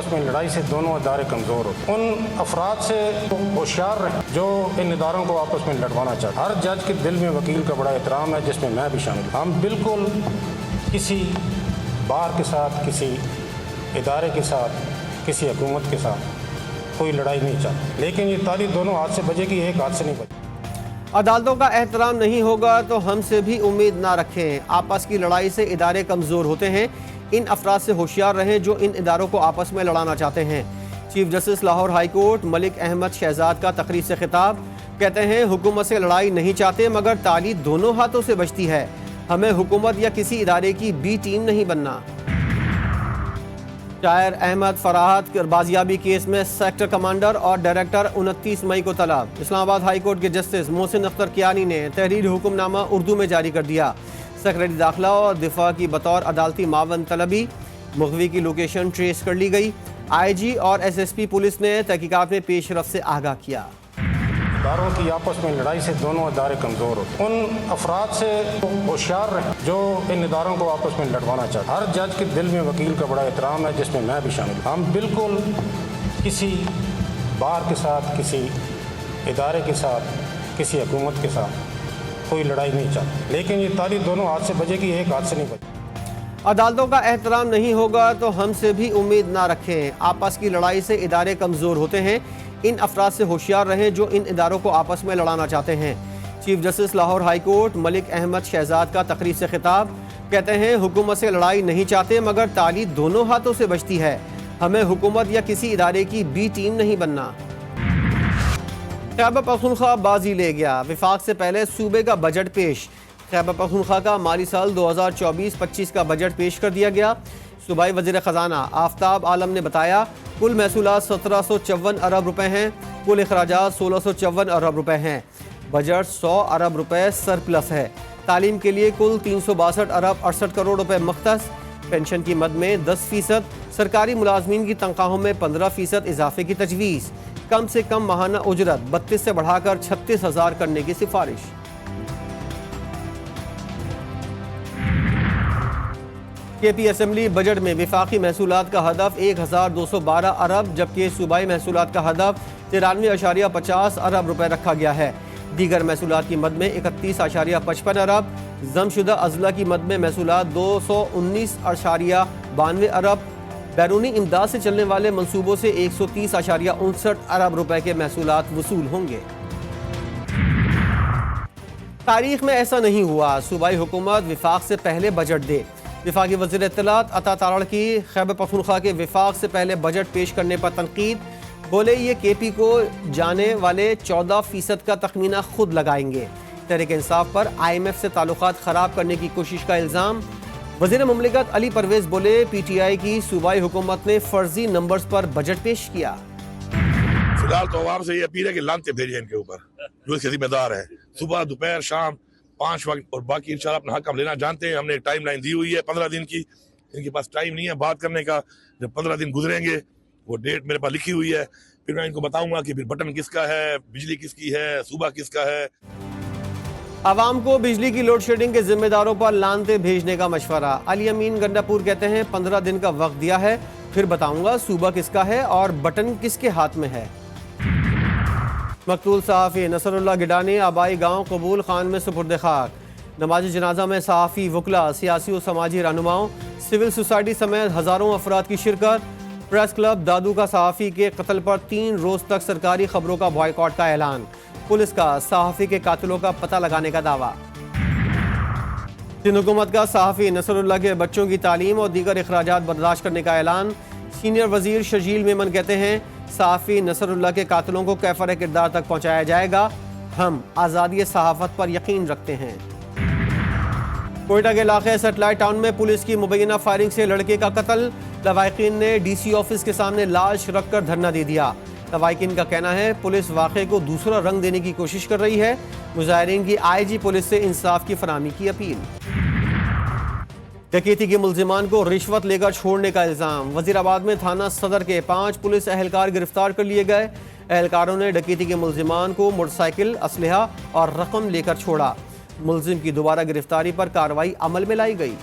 में लड़ाई से दोनों अदारे कमज़ोर होते हैं। उन अफराद से होशियार रहें जो इन इदारों को आपस में लड़वाना चाहते हैं। हर जज के दिल में वकील का बड़ा एहतराम है, जिसमें मैं भी शामिल हूँ। हम बिल्कुल किसी बार के साथ, किसी इदारे के साथ, किसी हुकूमत के साथ कोई लड़ाई नहीं चाहते, लेकिन ये ताली दोनों हाथ से बजेगी, एक हाथ से नहीं बजेगी। अदालतों का एहतराम नहीं होगा तो हमसे भी उम्मीद ना रखें। आपस की लड़ाई से इदारे कमज़ोर होते हैं। इन अफराद से होशियार रहें जो इन इदारों को आपस में लड़ाना चाहते हैं। Chief justice Lahore high court Malik Ahmad Shahzad का तकरीर से खिताब, कहते हैं हुकूमत से लड़ाई नहीं चाहते मगर ताली दोनों हाथों से बजती है। हमें हुकूमत या किसी इदारे की बी टीम नहीं बनना। शायर अहमद फराहत बाजियाबी केस में सेक्टर कमांडर और डायरेक्टर 29 मई को तलब। इस्लामाबाद हाई कोर्ट के जस्टिस मोहसिन अख्तर कियानी ने तहरीर हुक्मनामा उर्दू में जारी कर दिया। सेक्रेटरी दाखिला और दिफा की बतौर अदालती मावन तलबी, मुखवी की लोकेशन ट्रेस कर ली गई। IG और SSP पुलिस ने तहकीकात में पेशरफ से आगाह किया। इदारों की आपस में लड़ाई से दोनों अदारे कमज़ोर होते हैं। उन अफराद से होशियार रहें जो इन इदारों को आपस में लड़वाना चाहते हैं। हर जज के दिल में वकील का बड़ा एहतराम है, जिसमें मैं भी शामिल हूँ। हम बिल्कुल किसी बार के साथ, किसी इदारे के साथ, किसी हुकूमत के साथ कोई लड़ाई नहीं चाहते, लेकिन ये ताली दोनों हाथ से बजेगी, एक हाथ से नहीं बजेगी। अदालतों का एहतराम नहीं होगा तो हमसे भी उम्मीद ना रखें। आपस की लड़ाई से इदारे कमज़ोर होते हैं। इन अफराद से होशियार रहें जो इन इदारों को आपस में लड़ाना चाहते हैं। Chief justice Lahore high court Malik Ahmad Shahzad का तकरीर से खिताब, कहते हैं हुकूमत से लड़ाई नहीं चाहते मगर ताली दोनों हाथों से बजती है। हमें हुकूमत या किसी इदारे की बी टीम नहीं बनना। खैबर पख्तूनख्वा बाजी ले गया। विफाक से पहले सूबे का बजट पेश। खैबर पख्तूनख्वा का माली साल 2024-25 का बजट पेश कर दिया गया। सूबाई वज़ीर ख़जाना आफ्ताब आलम ने बताया, कुल महसूलात 1754 अरब रुपए हैं। कुल अखराजात 1654 अरब रुपए हैं। बजट 100 अरब रुपए सरप्लस है। तालीम के लिए कुल 362 अरब 68 करोड़ रुपए मुख्तस। पेंशन की मद में 10%, सरकारी मुलाजमीन की तनख्वाहों में 15% इजाफे की तजवीज़। कम से कम माहाना उजरत 32 से बढ़ाकर 36,000 करने की सिफारिश। KP असेंबली बजट में विफाकी महसूलात का हदफ 1212 अरब जबकि सूबाई महसूलात का हदफ 93.50 अरब रुपए रखा गया है। दीगर महसूलात की मद में 31.55 अरब, जमशुदा अजला की मद में महसूलात 219.92 अरब, बैरूनी इमदाद से चलने वाले मनसूबों से 130.59 अरब रुपए के महसूलात वसूल होंगे। तारीख में ऐसा नहीं हुआ, सूबाई हुकूमत विफाक से पहले बजट दे। विफाकी वज़ीर इत्तलात अता तारड़ की खैबर पख्तूनख्वा के विफाक से पहले बजट पेश करने पर तनकीद, बोले ये KP को जाने वाले 14% का तखमीना खुद लगाएंगे। तहरीक इंसाफ पर IMF से ताल्लुकात ख़राब करने की कोशिश का इल्ज़ाम। वज़ीर मुमलिकत अली परवेज़ बोले PTI की सूबाई हुकूमत ने फर्जी नंबर्स पर बजट पेश किया। फिलहाल तो आवाम से ये अपील है कि लानते भेजिए इनके ऊपर जो इसके जिम्मेदार है। सुबह दोपहर शाम 5 वक्त, और बाकी इंशाल्लाह अपना हक हम लेना जानते हैं। हमने एक टाइम लाइन दी हुई है 15 दिन की। इनके पास टाइम नहीं है बात करने का। जब 15 दिन गुजरेंगे, वो डेट मेरे पास लिखी हुई है, फिर मैं इनको बताऊंगा कि फिर बटन किसका है, बिजली किसकी है, सूबा किसका है। आवाम को बिजली की लोड शेडिंग के जिम्मेदारों पर लानते भेजने का मशवरा। अली अमीन गंडापुर कहते हैं 15 दिन का वक्त दिया है, फिर बताऊंगा सूबा किसका है और बटन किसके हाथ में है। मकतूल सहाफ़ी नसरुल्लाह गिडानी आबाई गांव कबूल खान में सुपुर्द खाक। नमाज जनाजा में सहाफ़ी, वकला, सियासी और समाजी रहनुमाओं, सिविल सोसाइटी समेत हज़ारों अफराद की शिरकत। प्रेस क्लब दादू का सहाफ़ी के कत्ल पर 3 रोज़ तक सरकारी खबरों का बॉयकॉट का ऐलान। पुलिस का सहाफ़ी के कातिलों का पता लगाने का दावा। सिंध हुकूमत का सहाफ़ी नसरुल्लाह के बच्चों की तालीम और दीगर अखराजात बर्दाश्त करने का ऐलान। सीनियर वज़ीर शजील मेमन कहते हैं सहाफ़ी नसरुल्लाह के कातिलों को कैफर किरदार तक पहुँचाया जाएगा। हम आज़ादी सहाफ़त पर यकीन रखते हैं। कोयटा के इलाके सेटेलाइट टाउन में पुलिस की मुबैना फायरिंग से लड़के का कत्ल। लवाहिकीन ने DC ऑफिस के सामने लाश रखकर धरना दे दिया। लवाहिकीन का कहना है पुलिस वाक़े को दूसरा रंग देने की कोशिश कर रही है। मुजाहिरीन की IG पुलिस से इंसाफ की फराहमी की अपील। डकैती के मुल्जिमान को रिश्वत लेकर छोड़ने का इल्ज़ाम। वज़ीराबाद में थाना सदर के 5 पुलिस एहलकार गिरफ्तार कर लिए गए। एहलकारों ने डकैती के मुल्जिमान को मोटरसाइकिल, असलहा और रकम लेकर छोड़ा। मुल्जिम की दोबारा गिरफ्तारी पर कार्रवाई अमल में लाई गई।